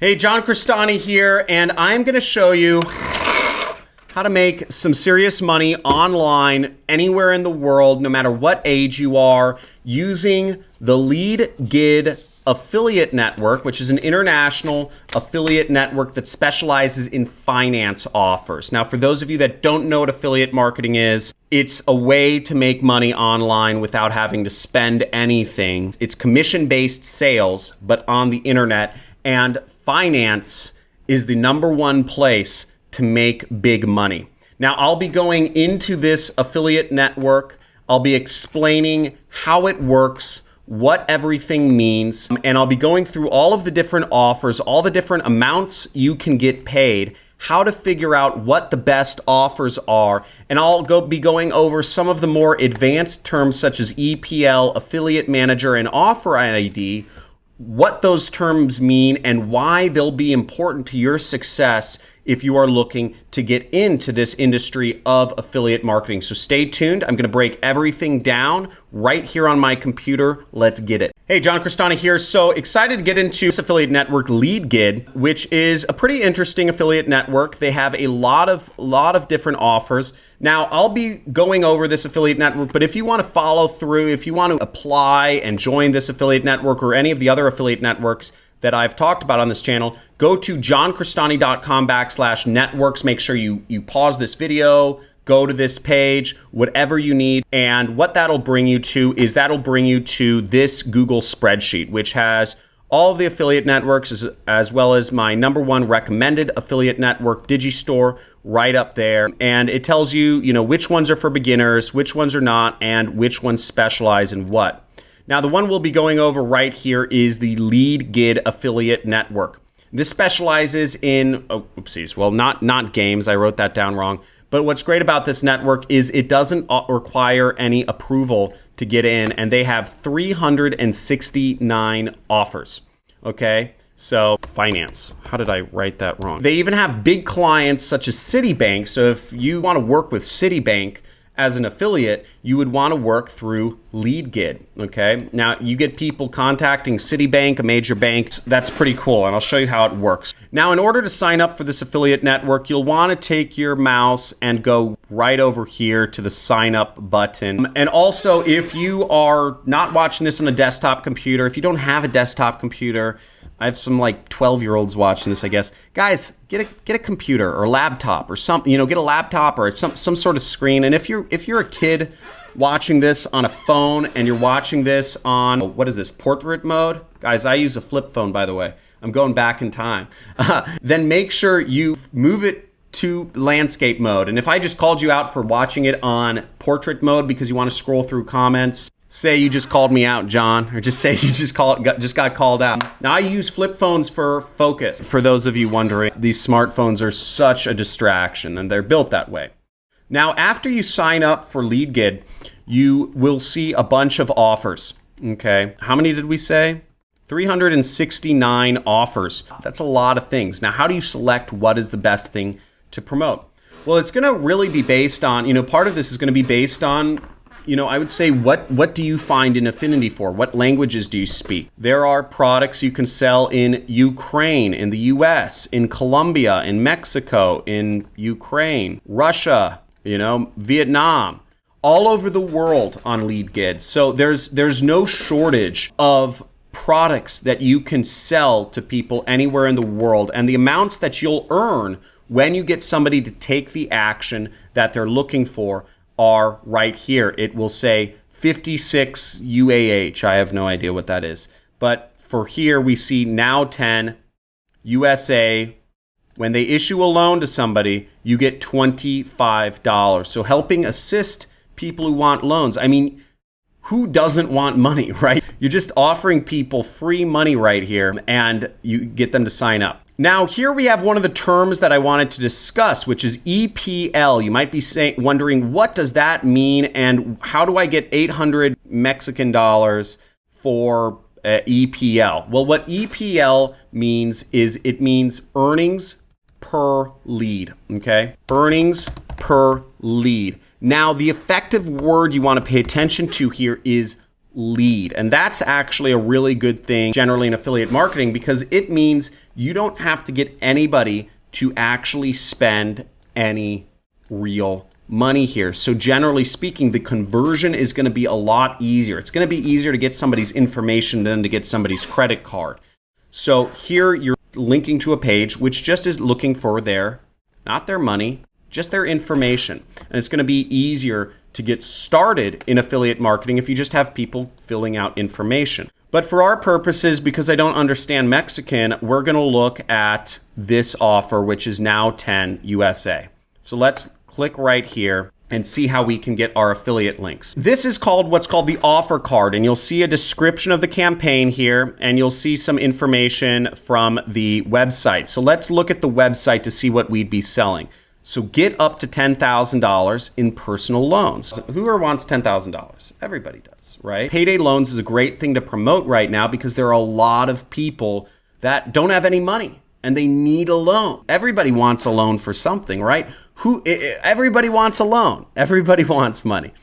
Hey, John Crestani here, and I'm going to show you how to make some serious money online anywhere in the world, no matter what age you are, using the Leadgid affiliate network, which is an international affiliate network that specializes in finance offers. Now, for those of you that don't know what affiliate marketing is, it's a way to make money online without having to spend anything. It's commission-based sales, but on the internet, and finance is the #1 place to make big money. Now, I'll be going into this affiliate network. I'll be explaining how it works, what everything means, and I'll be going through all of the different offers, all the different amounts you can get paid, how to figure out what the best offers are, and I'll be going over some of the more advanced terms such as EPL, Affiliate Manager, and Offer ID, what those terms mean and why they'll be important to your success if you are looking to get into this industry of affiliate marketing. So stay tuned. I'm going to break everything down right here on my computer. Let's get it. Hey, John Crestani here. So excited to get into this affiliate network, Leadgid, which is a pretty interesting affiliate network. They have a lot of different offers. Now, I'll be going over this affiliate network, but if you want to follow through, if you want to apply and join this affiliate network or any of the other affiliate networks that I've talked about on this channel, go to johncrestani.com/networks. Make sure you pause this video, go to this page, whatever you need. And what that'll bring you to is that'll bring you to this Google spreadsheet, which has all of the affiliate networks as well as my #1 recommended affiliate network, Digistore, right up there. And it tells you, which ones are for beginners, which ones are not, and which ones specialize in what. Now, the one we'll be going over right here is the Leadgid affiliate network. This specializes in, not games. I wrote that down wrong. But what's great about this network is it doesn't require any approval to get in, and they have 369 offers. Okay, so finance. How did I write that wrong? They even have big clients such as Citibank. So if you want to work with Citibank as an affiliate, you would want to work through Leadgid, okay? Now, you get people contacting Citibank, a major bank. That's pretty cool, and I'll show you how it works. Now, in order to sign up for this affiliate network, you'll want to take your mouse and go right over here to the sign up button. And also, if you are not watching this on a desktop computer, if you don't have a desktop computer, I have some like 12-year-olds watching this, I guess. Guys, get a computer or a laptop or something, get a laptop or some sort of screen. And if you're a kid watching this on a phone and you're watching this on, what is this, portrait mode? Guys, I use a flip phone, by the way. I'm going back in time. Then make sure you move it to landscape mode. And if I just called you out for watching it on portrait mode because you want to scroll through comments, say you just called me out, John, or just say you just got called out. Now, I use flip phones for focus. For those of you wondering, these smartphones are such a distraction, and they're built that way. Now, after you sign up for Leadgid, you will see a bunch of offers, okay? How many did we say? 369 offers. That's a lot of things. Now, how do you select what is the best thing to promote? Well, it's going to really be based on, part of this is going to be based on, I would say, what do you find an affinity for? What languages do you speak? There are products you can sell in Ukraine, in the US, in Colombia, in Mexico, in Ukraine, Russia, Vietnam, all over the world on Leadgid. So there's no shortage of products that you can sell to people anywhere in the world. And the amounts that you'll earn when you get somebody to take the action that they're looking for are right here. It will say 56 UAH. I have no idea what that is. But for here, we see now 10 USA. When they issue a loan to somebody, you get $25. So helping assist people who want loans. I mean, who doesn't want money, right? You're just offering people free money right here, and you get them to sign up. Now, here we have one of the terms that I wanted to discuss, which is EPL. You might be wondering, what does that mean, and how do I get 800 Mexican dollars for EPL? Well, what EPL means is it means earnings per lead, okay? Earnings per lead. Now, the effective word you want to pay attention to here is lead. And that's actually a really good thing generally in affiliate marketing, because it means You don't have to get anybody to actually spend any real money here. So generally speaking, the conversion is going to be a lot easier. It's going to be easier to get somebody's information than to get somebody's credit card. So here you're linking to a page which just is looking for not their money, just their information. And it's going to be easier to get started in affiliate marketing if you just have people filling out information. But for our purposes, because I don't understand Mexican, we're going to look at this offer, which is now 10 USA. So let's click right here and see how we can get our affiliate links. This is what's called the offer card, and you'll see a description of the campaign here, and you'll see some information from the website. So let's look at the website to see what we'd be selling. So get up to $10,000 in personal loans. Who wants $10,000? Everybody does, right? Payday loans is a great thing to promote right now because there are a lot of people that don't have any money and they need a loan. Everybody wants a loan for something, right? Everybody wants a loan. Everybody wants money.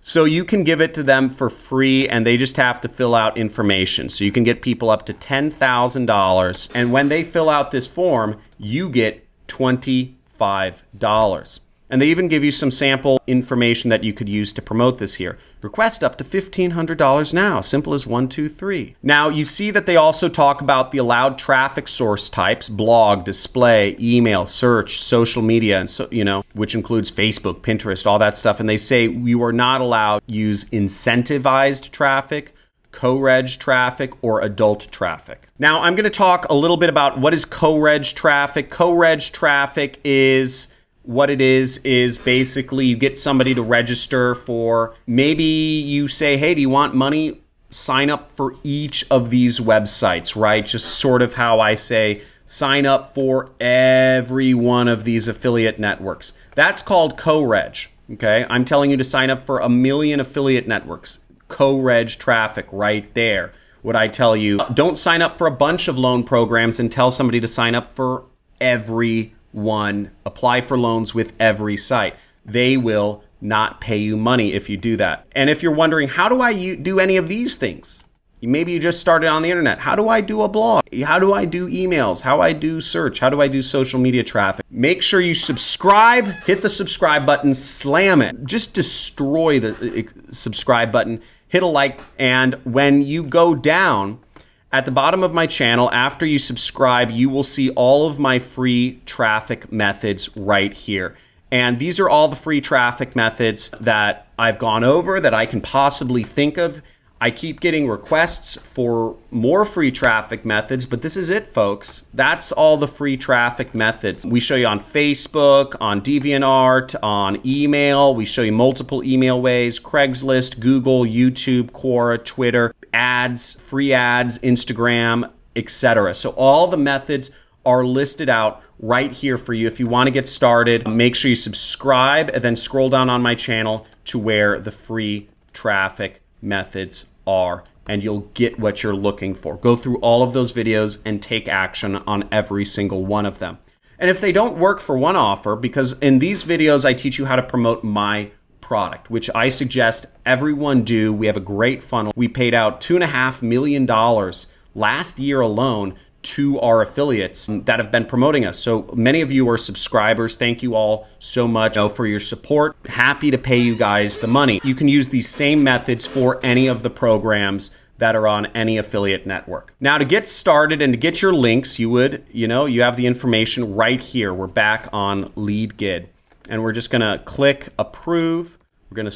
So you can give it to them for free and they just have to fill out information. So you can get people up to $10,000. And when they fill out this form, you get $25. And they even give you some sample information that you could use to promote this here. Request up to $1,500 now. Simple as 1, 2, 3. Now you see that they also talk about the allowed traffic source types: blog, display, email, search, social media, and so, which includes Facebook, Pinterest, all that stuff. And they say you are not allowed to use incentivized traffic, co-reg traffic, or adult traffic. Now I'm going to talk a little bit about what is co-reg traffic. Co-reg traffic is what it is basically you get somebody to register for, maybe you say, hey, do you want money? Sign up for each of these websites, right? Just sort of how I say, sign up for every one of these affiliate networks. That's called co-reg, okay? I'm telling you to sign up for 1 million affiliate networks. Co-reg traffic right there. Would I tell you, don't sign up for a bunch of loan programs and tell somebody to sign up for every one. Apply for loans with every site. They will not pay you money if you do that. And if you're wondering, how do I do any of these things? Maybe you just started on the internet. How do I do a blog? How do I do emails? How do I do search? How do I do social media traffic? Make sure you subscribe, hit the subscribe button, slam it. Just destroy the subscribe button, hit a like, and when you go down at the bottom of my channel, after you subscribe, you will see all of my free traffic methods right here. And these are all the free traffic methods that I've gone over that I can possibly think of. I keep getting requests for more free traffic methods, but this is it, folks. That's all the free traffic methods. We show you on Facebook, on DeviantArt, on email. We show you multiple email ways: Craigslist, Google, YouTube, Quora, Twitter, ads, free ads, Instagram, etc. So all the methods are listed out right here for you. If you want to get started, make sure you subscribe and then scroll down on my channel to where the free traffic methods are, and you'll get what you're looking for. Go through all of those videos and take action on every single one of them. And if they don't work for one offer, because in these videos I teach you how to promote my product, which I suggest everyone do. We have a great funnel. We paid out $2.5 million last year alone to our affiliates that have been promoting us. So many of you are subscribers. Thank you all so much for your support. Happy to pay you guys the money. You can use these same methods for any of the programs that are on any affiliate network. Now, to get started and to get your links, you have the information right here. We're back on Leadgid, and we're just gonna click approve. We're gonna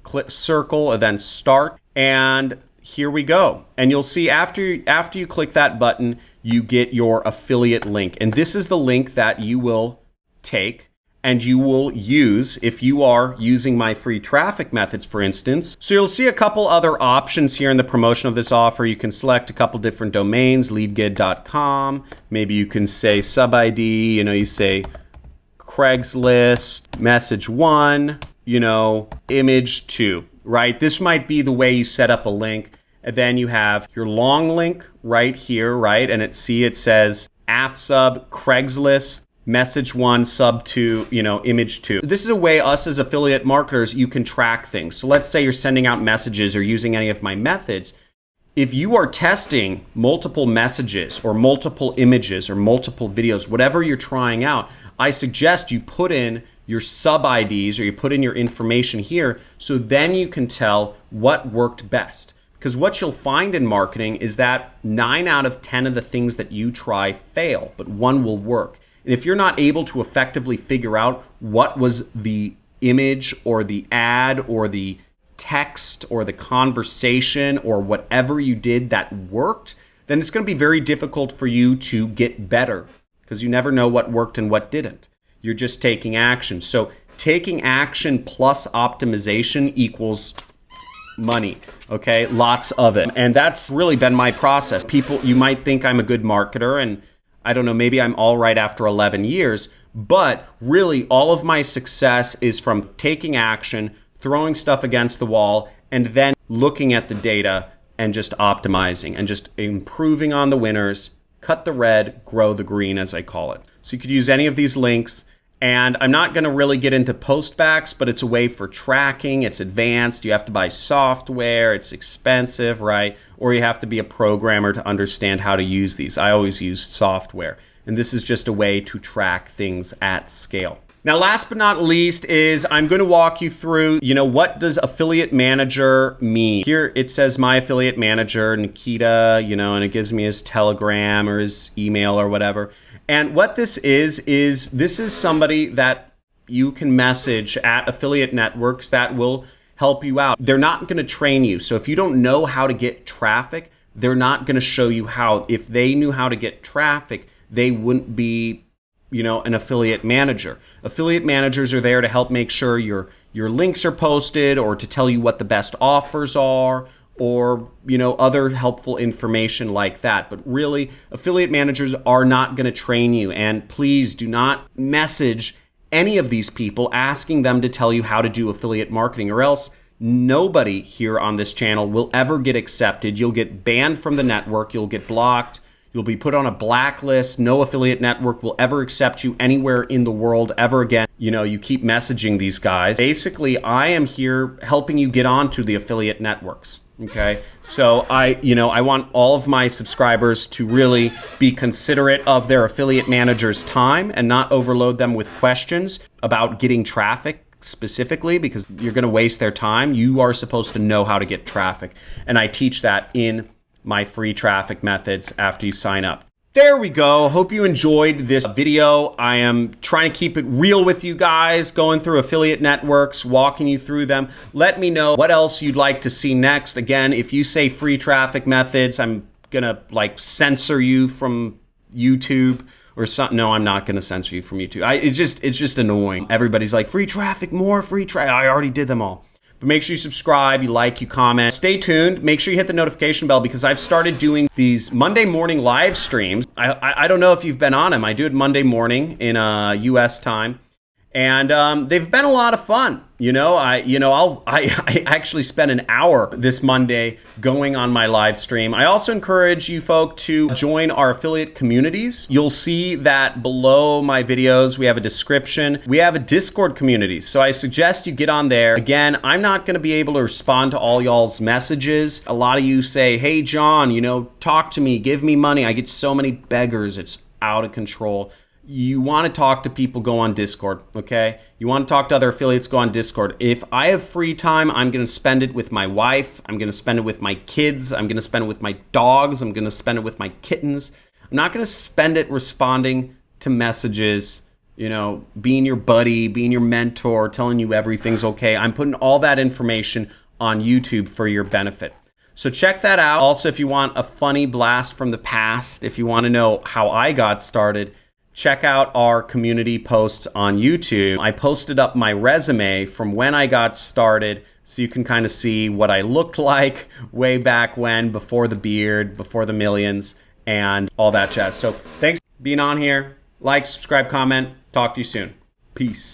click circle and then start, and here we go. And you'll see after you click that button, you get your affiliate link. And this is the link that you will take and you will use if you are using my free traffic methods, for instance. So you'll see a couple other options here in the promotion of this offer. You can select a couple different domains, leadgid.com. Maybe you can say sub ID, you say Craigslist, message 1, image 2, right? This might be the way you set up a link. And then you have your long link right here, right? And it says AFSub, Craigslist, message 1, sub 2, image 2. This is a way us as affiliate marketers, you can track things. So let's say you're sending out messages or using any of my methods, if you are testing multiple messages or multiple images or multiple videos, whatever you're trying out, I suggest you put in your sub IDs or you put in your information here so then you can tell what worked best. Because what you'll find in marketing is that 9 out of 10 of the things that you try fail, but 1 will work. And if you're not able to effectively figure out what was the image or the ad or the text or the conversation or whatever you did that worked, then it's going to be very difficult for you to get better because you never know what worked and what didn't. You're just taking action. So taking action plus optimization equals money, okay? Lots of it. And that's really been my process. People, you might think I'm a good marketer and I don't know, maybe I'm all right after 11 years, but really all of my success is from taking action, throwing stuff against the wall, and then looking at the data and just optimizing and just improving on the winners, cut the red, grow the green, as I call it. So you could use any of these links. And I'm not going to really get into postbacks, but it's a way for tracking. It's advanced. You have to buy software. It's expensive, right? Or you have to be a programmer to understand how to use these. I always use software. And this is just a way to track things at scale. Now, last but not least is I'm going to walk you through, what does affiliate manager mean? Here it says my affiliate manager, Nikita, and it gives me his Telegram or his email or whatever. And what this is this is somebody that you can message at affiliate networks that will help you out. They're not going to train you. So if you don't know how to get traffic, they're not going to show you how. If they knew how to get traffic, they wouldn't be, an affiliate manager. Affiliate managers are there to help make sure your links are posted or to tell you what the best offers are or, other helpful information like that. But really, affiliate managers are not going to train you. And please do not message any of these people asking them to tell you how to do affiliate marketing, or else nobody here on this channel will ever get accepted. You'll get banned from the network. You'll get blocked. You'll be put on a blacklist. No affiliate network will ever accept you anywhere in the world ever again. You keep messaging these guys. Basically, I am here helping you get onto the affiliate networks. Okay, so I want all of my subscribers to really be considerate of their affiliate manager's time and not overload them with questions about getting traffic specifically, because you're going to waste their time. You are supposed to know how to get traffic, and I teach that in my free traffic methods after you sign up. There we go. Hope you enjoyed this video. I am trying to keep it real with you guys, going through affiliate networks, walking you through them. Let me know what else you'd like to see next. Again, if you say free traffic methods, I'm gonna censor you from YouTube or something. No, I'm not gonna censor you from YouTube. It's just annoying. Everybody's like, free traffic, more free traffic. I already did them all. But make sure you subscribe, you like, you comment. Stay tuned. Make sure you hit the notification bell because I've started doing these Monday morning live streams. I don't know if you've been on them. I do it Monday morning in US time. And they've been a lot of fun. I actually spent an hour this Monday going on my live stream. I also encourage you folk to join our affiliate communities. You'll see that below my videos, we have a description. We have a Discord community. So I suggest you get on there. Again, I'm not going to be able to respond to all y'all's messages. A lot of you say, hey, John, talk to me, give me money. I get so many beggars. It's out of control. You want to talk to people, go on Discord, okay? You want to talk to other affiliates, go on Discord. If I have free time, I'm going to spend it with my wife. I'm going to spend it with my kids. I'm going to spend it with my dogs. I'm going to spend it with my kittens. I'm not going to spend it responding to messages, being your buddy, being your mentor, telling you everything's okay. I'm putting all that information on YouTube for your benefit. So check that out. Also, if you want a funny blast from the past, if you want to know how I got started, check out our community posts on YouTube. I posted up my resume from when I got started so you can kind of see what I looked like way back when, before the beard, before the millions, and all that jazz. So thanks for being on here. Like, subscribe, comment. Talk to you soon. Peace.